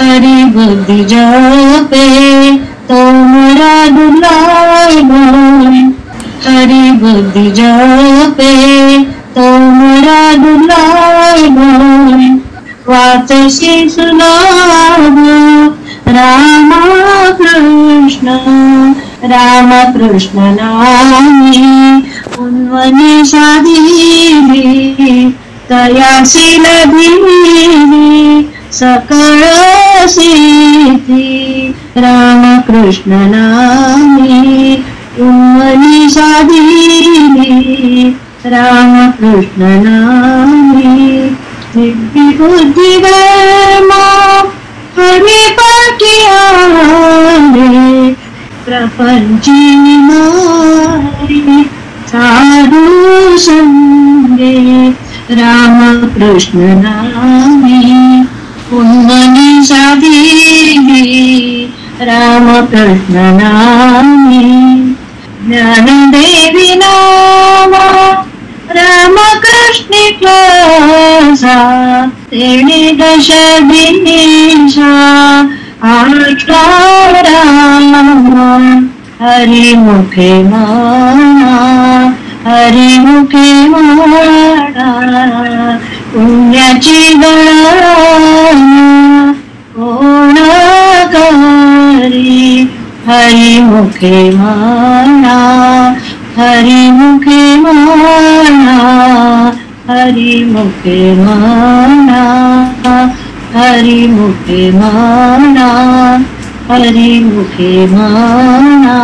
हरि बुद्धि जपे तो मोरा दुलार बोल। हरि बुद्धि जपे तो मोरा दुलार बोल। वाचसी सुलभ राम कृष्ण राम कृष्ण नामी उन्वनी साधिली तयासी लभिली सकळ सिद्धी। राम कृष्ण नामी उन्वनी साधिली राम कृष्ण नामी। सिद्धि बुद्धि धर्म हरि पाठिया रे प्रपंची नारी साधु संगे। राम कृष्ण नामी उन्मनी साधिली राम कृष्ण नामी। ज्ञानदेवी नामा राम कृष्ण क्लासा तेणे दश दिशा आष्टाराम। हरि मुखे माना हरि मुखे माना पुण्याची गणना कोण करी। हरि मुखे माना हरि मुखे माना हरि मुखे माना हरि मुखे माना हरि मुखे माना।